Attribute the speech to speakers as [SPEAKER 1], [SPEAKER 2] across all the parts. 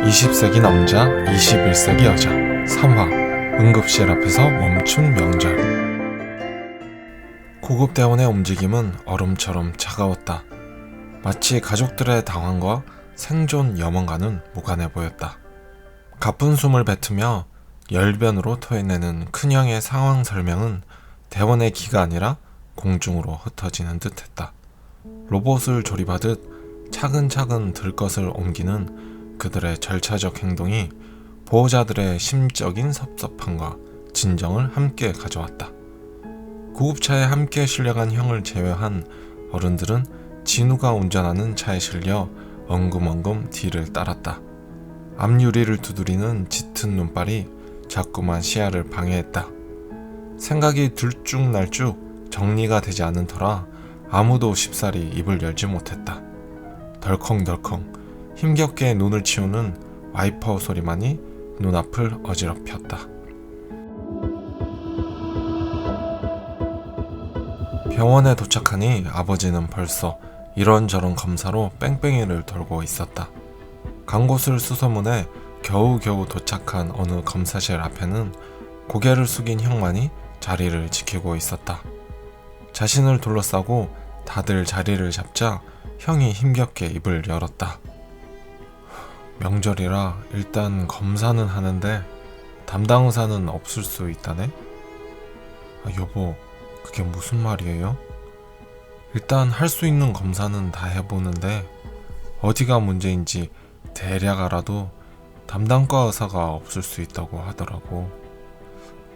[SPEAKER 1] 20세기 남자, 21세기 여자 3화 응급실 앞에서 멈춘 명절. 구급대원의 움직임은 얼음처럼 차가웠다. 마치 가족들의 당황과 생존 염원과는 무관해 보였다. 가쁜 숨을 뱉으며 열변으로 토해내는 큰형의 상황 설명은 대원의 기가 아니라 공중으로 흩어지는 듯했다. 로봇을 조립하듯 차근차근 들것을 옮기는 그들의 절차적 행동이 보호자들의 심적인 섭섭함과 진정을 함께 가져왔다. 구급차에 함께 실려간 형을 제외한 어른들은 진우가 운전하는 차에 실려 엉금엉금 뒤를 따랐다. 앞유리를 두드리는 짙은 눈발이 자꾸만 시야를 방해했다. 생각이 들쭉날쭉 정리가 되지 않은 터라 아무도 쉽사리 입을 열지 못했다. 덜컹덜컹 힘겹게 눈을 치우는 와이퍼 소리만이 눈앞을 어지럽혔다. 병원에 도착하니 아버지는 벌써 이런저런 검사로 뺑뺑이를 돌고 있었다. 간 곳을 수소문해 겨우겨우 도착한 어느 검사실 앞에는 고개를 숙인 형만이 자리를 지키고 있었다. 자신을 둘러싸고 다들 자리를 잡자 형이 힘겹게 입을 열었다. 명절이라 일단 검사는 하는데 담당 의사는 없을 수 있다네? 여보, 그게 무슨 말이에요? 일단 할 수 있는 검사는 다 해보는데 어디가 문제인지 대략 알아도 담당과 의사가 없을 수 있다고 하더라고.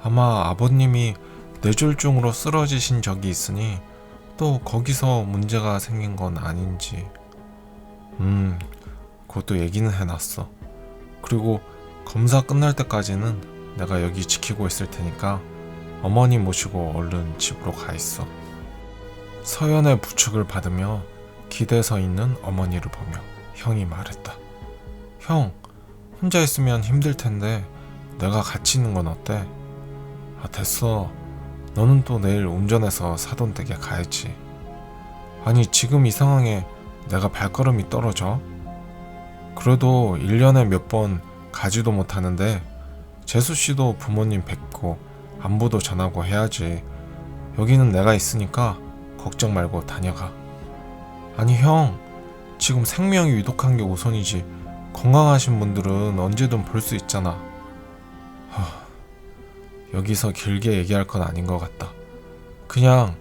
[SPEAKER 1] 아마 아버님이 뇌졸중으로 쓰러지신 적이 있으니 또 거기서 문제가 생긴 건 아닌지. 그것도 얘기는 해놨어. 그리고 검사 끝날 때까지는 내가 여기 지키고 있을 테니까 어머니 모시고 얼른 집으로 가 있어. 서연의 부축을 받으며 기대 서 있는 어머니를 보며 형이 말했다. 형, 혼자 있으면 힘들 텐데 내가 같이 있는 건 어때? 됐어. 너는 또 내일 운전해서 사돈댁에 가야지. 아니, 지금 이 상황에 내가 발걸음이 떨어져? 그래도 1년에 몇 번 가지도 못하는데 재수씨도 부모님 뵙고 안부도 전하고 해야지. 여기는 내가 있으니까 걱정 말고 다녀가. 아니 형, 지금 생명이 위독한 게 우선이지 건강하신 분들은 언제든 볼 수 있잖아. 여기서 길게 얘기할 건 아닌 것 같다. 그냥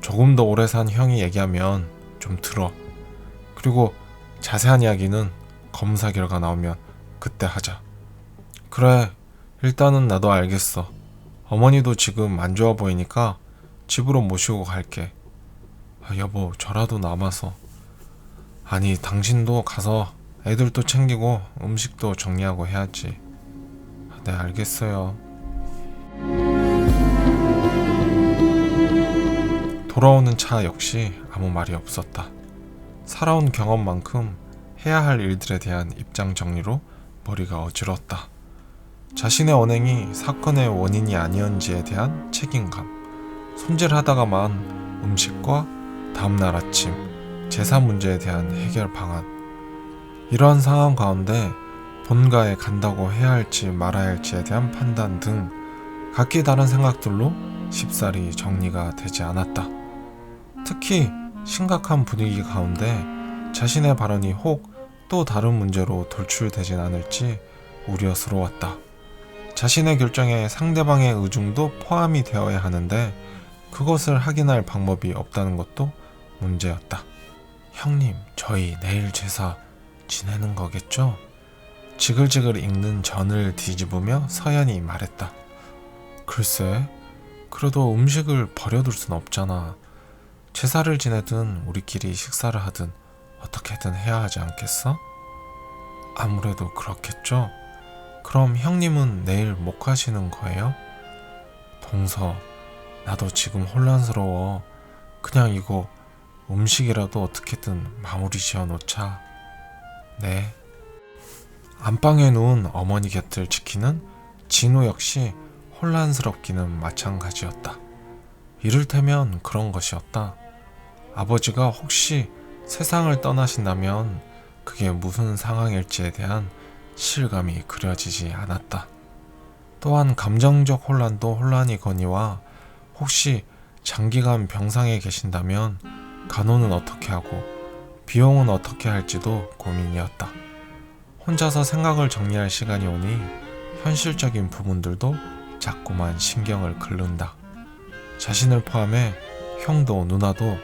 [SPEAKER 1] 조금 더 오래 산 형이 얘기하면 좀 들어. 그리고 자세한 이야기는 검사 결과 나오면 그때 하자. 그래, 일단은 나도 알겠어. 어머니도 지금 안 좋아 보이니까 집으로 모시고 갈게. 여보, 저라도 남아서. 아니, 당신도 가서 애들도 챙기고 음식도 정리하고 해야지. 네, 알겠어요. 돌아오는 차 역시 아무 말이 없었다. 살아온 경험만큼 해야 할 일들에 대한 입장 정리로 머리가 어지럽다. 자신의 언행이 사건의 원인이 아니었는지에 대한 책임감, 손질하다가만 음식과 다음날 아침 제사 문제에 대한 해결 방안. 이러한 상황 가운데 본가에 간다고 해야 할지 말아야 할지에 대한 판단 등 각기 다른 생각들로 쉽사리 정리가 되지 않았다. 특히 심각한 분위기 가운데 자신의 발언이 혹 또 다른 문제로 돌출되진 않을지 우려스러웠다. 자신의 결정에 상대방의 의중도 포함이 되어야 하는데 그것을 확인할 방법이 없다는 것도 문제였다. 형님, 저희 내일 제사 지내는 거겠죠? 지글지글 익는 전을 뒤집으며 서연이 말했다. 글쎄, 그래도 음식을 버려둘 순 없잖아. 제사를 지내든 우리끼리 식사를 하든 어떻게든 해야 하지 않겠어? 아무래도 그렇겠죠? 그럼 형님은 내일 못 가시는 거예요? 동서, 나도 지금 혼란스러워. 그냥 이거 음식이라도 어떻게든 마무리 지어 놓자. 네. 안방에 누운 어머니 곁을 지키는 진우 역시 혼란스럽기는 마찬가지였다. 이를테면 그런 것이었다. 아버지가 혹시 세상을 떠나신다면 그게 무슨 상황일지에 대한 실감이 그려지지 않았다. 또한 감정적 혼란도 혼란이거니와 혹시 장기간 병상에 계신다면 간호는 어떻게 하고 비용은 어떻게 할지도 고민이었다. 혼자서 생각을 정리할 시간이 오니 현실적인 부분들도 자꾸만 신경을 긁는다. 자신을 포함해 형도 누나도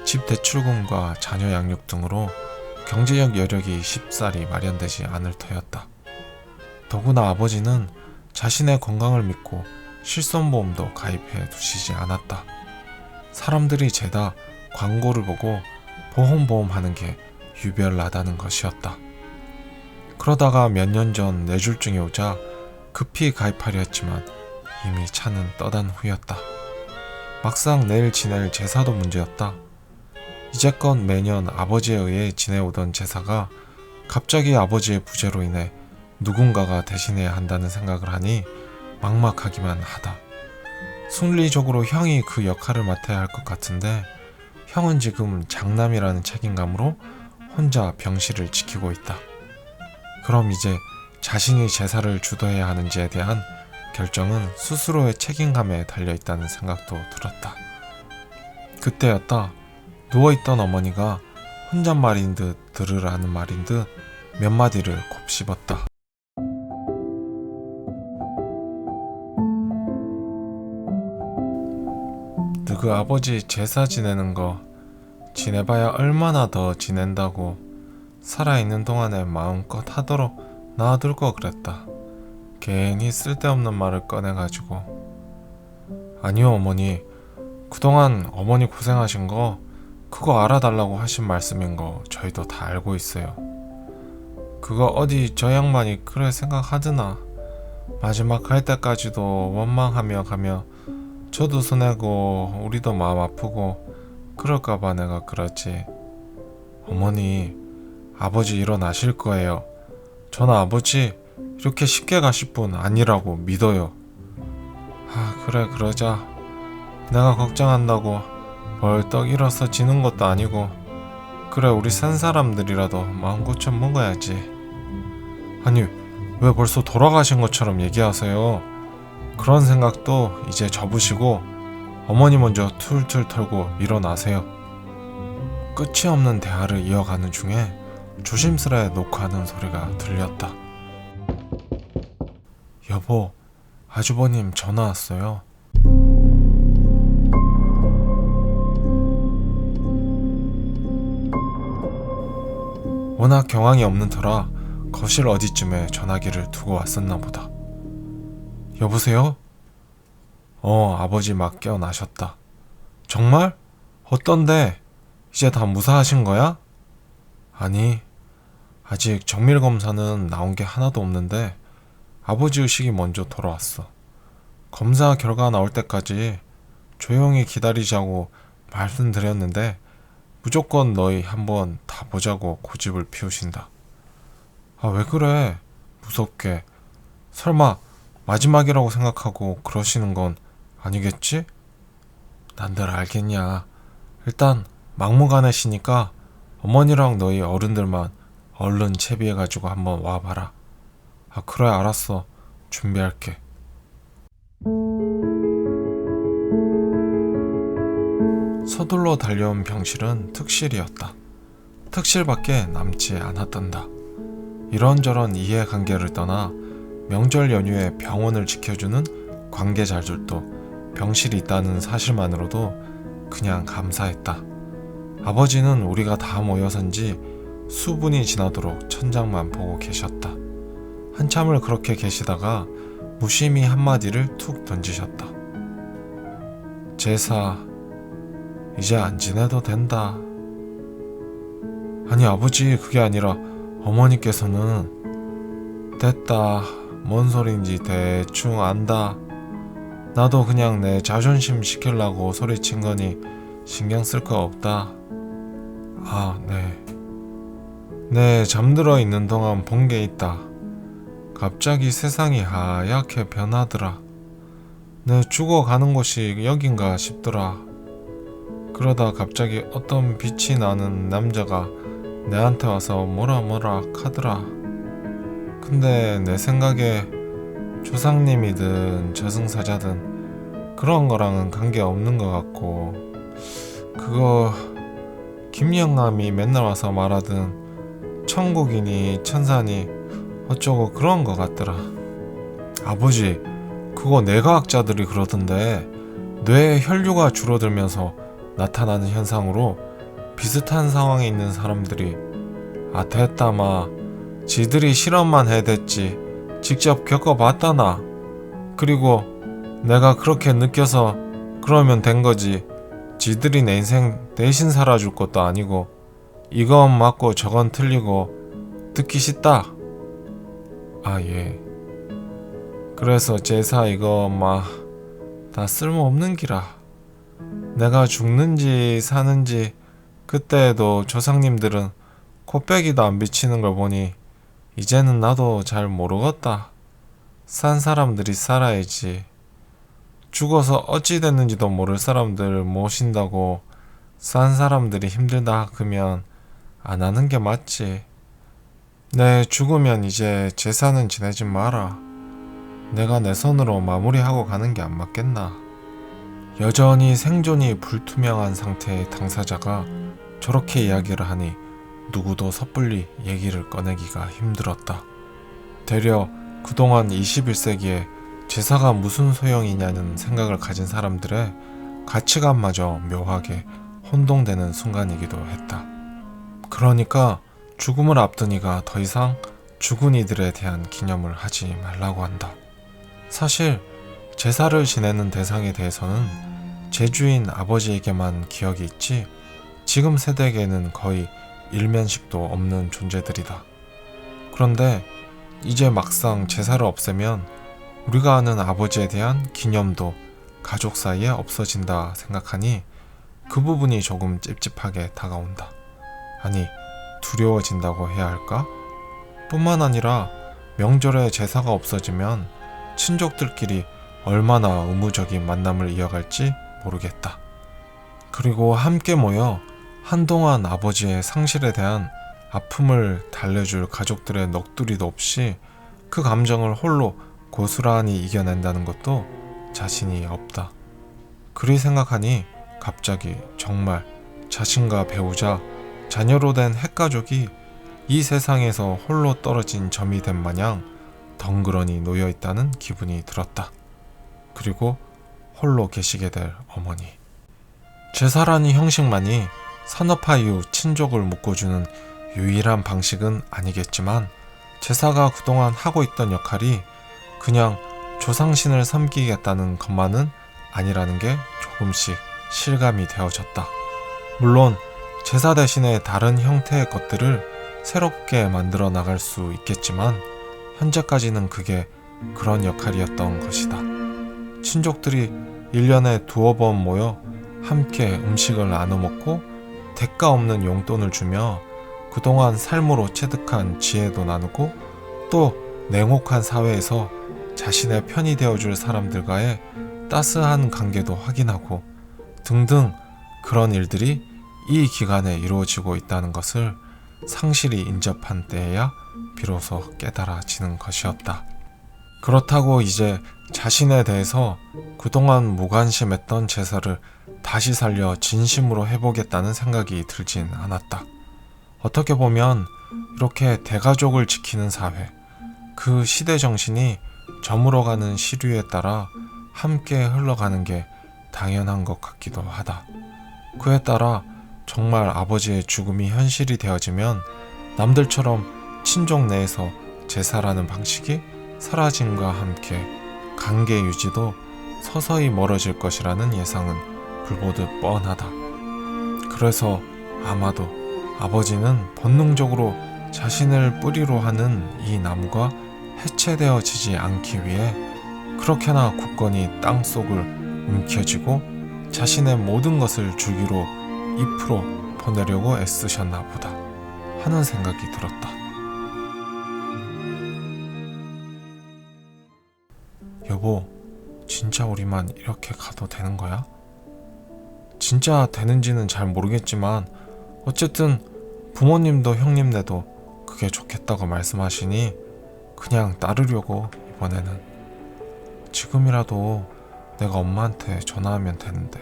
[SPEAKER 1] 집 대출금과 자녀 양육 등으로 경제적 여력이 쉽사리 마련되지 않을 터였다. 더구나 아버지는 자신의 건강을 믿고 실손보험도 가입해 두시지 않았다. 사람들이 죄다 광고를 보고 보험보험 하는 게 유별나다는 것이었다. 그러다가 몇 년 전 뇌졸중이 오자 급히 가입하려 했지만 이미 차는 떠난 후였다. 막상 내일 지낼 제사도 문제였다. 이제껏 매년 아버지에 의해 지내오던 제사가 갑자기 아버지의 부재로 인해 누군가가 대신해야 한다는 생각을 하니 막막하기만 하다. 순리적으로 형이 그 역할을 맡아야 할 것 같은데 형은 지금 장남이라는 책임감으로 혼자 병실을 지키고 있다. 그럼 이제 자신이 제사를 주도해야 하는지에 대한 결정은 스스로의 책임감에 달려있다는 생각도 들었다. 그때였다. 누워있던 어머니가 혼잣말인 듯 들으라는 말인 듯 몇 마디를 곱씹었다. 너그 아버지 제사 지내는 거 지내봐야 얼마나 더 지낸다고. 살아있는 동안에 마음껏 하도록 놔둘 거 그랬다. 괜히 쓸데없는 말을 꺼내가지고. 아니요 어머니, 그동안 어머니 고생하신 거 그거 알아달라고 하신 말씀인 거 저희도 다 알고 있어요. 그거 어디 저 양반이 그래 생각하드나. 마지막 갈 때까지도 원망하며 가며 저도 손해고 우리도 마음 아프고 그럴까봐 내가 그러지. 어머니, 아버지 일어나실 거예요. 저는 아버지 이렇게 쉽게 가실 분 아니라고 믿어요. 그래 그러자. 내가 걱정한다고 벌떡 일어서 지는 것도 아니고 그래 우리 센 사람들이라도 마음 고쳐 먹어야지. 아니 왜 벌써 돌아가신 것처럼 얘기하세요. 그런 생각도 이제 접으시고 어머니 먼저 툴툴 털고 일어나세요. 끝이 없는 대화를 이어가는 중에 조심스레 녹화하는 소리가 들렸다. 여보, 아주버님 전화 왔어요. 워낙 경황이 없는 터라 거실 어디쯤에 전화기를 두고 왔었나 보다. 여보세요? 아버지 막 깨어나셨다. 정말? 어떤데? 이제 다 무사하신 거야? 아니, 아직 정밀검사는 나온 게 하나도 없는데 아버지 의식이 먼저 돌아왔어. 검사 결과 나올 때까지 조용히 기다리자고 말씀드렸는데 무조건 너희 한번 다 보자고 고집을 피우신다. 왜 그래? 무섭게. 설마 마지막이라고 생각하고 그러시는 건 아니겠지? 난들 알겠냐. 일단 막무가내시니까 어머니랑 너희 어른들만 얼른 채비해가지고 한번 와봐라. 그래 알았어. 준비할게. 서둘러 달려온 병실은 특실이었다. 특실밖에 남지 않았단다. 이런저런 이해관계를 떠나 명절 연휴에 병원을 지켜주는 관계자들도 병실이 있다는 사실만으로도 그냥 감사했다. 아버지는 우리가 다 모여선지 수분이 지나도록 천장만 보고 계셨다. 한참을 그렇게 계시다가 무심히 한마디를 툭 던지셨다. 제사 이제 안 지내도 된다. 아니 아버지, 그게 아니라 어머니께서는 됐다. 뭔 소린지 대충 안다. 나도 그냥 내 자존심 지키려고 소리친 거니 신경 쓸 거 없다. 네, 잠들어 있는 동안 본 게 있다. 갑자기 세상이 하얗게 변하더라. 내 죽어가는 곳이 여긴가 싶더라. 그러다 갑자기 어떤 빛이 나는 남자가 내한테 와서 뭐라 하더라. 근데 내 생각에 조상님이든 저승사자든 그런 거랑은 관계 없는 것 같고, 그거 김영남이 맨날 와서 말하던 천국이니 천사니 어쩌고 그런 거 같더라. 아버지, 그거 뇌과학자들이 그러던데 뇌의 혈류가 줄어들면서 나타나는 현상으로 비슷한 상황에 있는 사람들이 됐다 마, 지들이 실험만 해댔지 직접 겪어봤다나. 그리고 내가 그렇게 느껴서 그러면 된 거지, 지들이 내 인생 대신 살아줄 것도 아니고 이건 맞고 저건 틀리고 듣기 싫다. 예. 그래서 제사 이거 다 쓸모없는 기라. 내가 죽는지 사는지 그때에도 조상님들은 코빼기도 안 비치는 걸 보니 이제는 나도 잘 모르겠다. 산 사람들이 살아야지. 죽어서 어찌 됐는지도 모를 사람들 모신다고 산 사람들이 힘들다 그러면 안 하는 게 맞지. 내 죽으면 이제 제사는 지내지 마라. 내가 내 손으로 마무리하고 가는 게 안 맞겠나. 여전히 생존이 불투명한 상태의 당사자가 저렇게 이야기를 하니 누구도 섣불리 얘기를 꺼내기가 힘들었다. 되려 그동안 21세기에 제사가 무슨 소용이냐는 생각을 가진 사람들의 가치관마저 묘하게 혼동되는 순간이기도 했다. 그러니까 죽음을 앞둔 이가 더 이상 죽은 이들에 대한 기념을 하지 말라고 한다. 사실 제사를 지내는 대상에 대해서는 제주인 아버지에게만 기억이 있지 지금 세대에게는 거의 일면식도 없는 존재들이다. 그런데 이제 막상 제사를 없애면 우리가 아는 아버지에 대한 기념도 가족 사이에 없어진다 생각하니 그 부분이 조금 찝찝하게 다가온다. 아니, 두려워진다고 해야 할까? 뿐만 아니라 명절에 제사가 없어지면 친족들끼리 얼마나 의무적인 만남을 이어갈지 모르겠다. 그리고 함께 모여 한동안 아버지의 상실에 대한 아픔을 달래줄 가족들의 넋두리도 없이 그 감정을 홀로 고스란히 이겨낸다는 것도 자신이 없다. 그리 생각하니 갑자기 정말 자신과 배우자, 자녀로 된 핵가족이 이 세상에서 홀로 떨어진 점이 된 마냥 덩그러니 놓여있다는 기분이 들었다. 그리고 홀로 계시게 될 어머니. 제사라는 형식만이 산업화 이후 친족을 묶어주는 유일한 방식은 아니겠지만 제사가 그동안 하고 있던 역할이 그냥 조상신을 섬기겠다는 것만은 아니라는 게 조금씩 실감이 되어졌다. 물론 제사 대신에 다른 형태의 것들을 새롭게 만들어 나갈 수 있겠지만 현재까지는 그게 그런 역할이었던 것이다. 친족들이 1년에 두어 번 모여 함께 음식을 나눠 먹고 대가 없는 용돈을 주며 그동안 삶으로 체득한 지혜도 나누고 또 냉혹한 사회에서 자신의 편이 되어줄 사람들과의 따스한 관계도 확인하고 등등 그런 일들이 이 기간에 이루어지고 있다는 것을 상실이 인접한 때에야 비로소 깨달아지는 것이었다. 그렇다고 이제 자신에 대해서 그동안 무관심했던 제사를 다시 살려 진심으로 해보겠다는 생각이 들진 않았다. 어떻게 보면 이렇게 대가족을 지키는 사회, 그 시대 정신이 저물어가는 시류에 따라 함께 흘러가는 게 당연한 것 같기도 하다. 그에 따라 정말 아버지의 죽음이 현실이 되어지면 남들처럼 친족 내에서 제사라는 방식이 사라짐과 함께 관계 유지도 서서히 멀어질 것이라는 예상은 불보듯 뻔하다. 그래서 아마도 아버지는 본능적으로 자신을 뿌리로 하는 이 나무가 해체되어지지 않기 위해 그렇게나 굳건히 땅속을 움켜쥐고 자신의 모든 것을 주기로 잎으로 보내려고 애쓰셨나 보다 하는 생각이 들었다. 여보, 진짜 우리만 이렇게 가도 되는 거야? 진짜 되는지는 잘 모르겠지만 어쨌든 부모님도 형님네도 그게 좋겠다고 말씀하시니 그냥 따르려고 이번에는. 지금이라도 내가 엄마한테 전화하면 되는데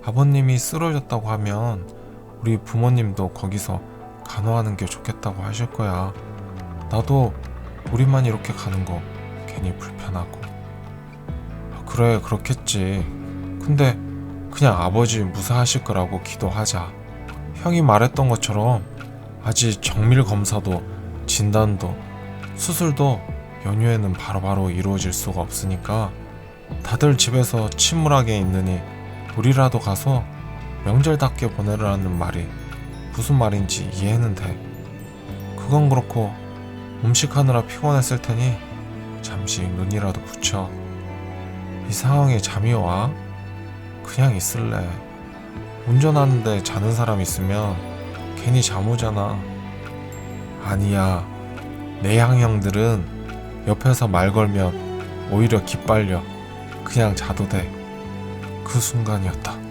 [SPEAKER 1] 아버님이 쓰러졌다고 하면 우리 부모님도 거기서 간호하는 게 좋겠다고 하실 거야. 나도 우리만 이렇게 가는 거 괜히 불편하고. 그래, 그렇겠지. 근데 그냥 아버지 무사하실 거라고 기도하자. 형이 말했던 것처럼 아직 정밀 검사도 진단도 수술도 연휴에는 바로바로 이루어질 수가 없으니까 다들 집에서 침울하게 있느니 우리라도 가서 명절답게 보내라는 말이 무슨 말인지 이해는 돼. 그건 그렇고 음식하느라 피곤했을 테니 잠시 눈이라도 붙여. 이 상황에 잠이 와? 그냥 있을래. 운전하는데 자는 사람 있으면 괜히 잠 오잖아. 아니야, 내향 형들은 옆에서 말 걸면 오히려 기빨려. 그냥 자도 돼. 그 순간이었다.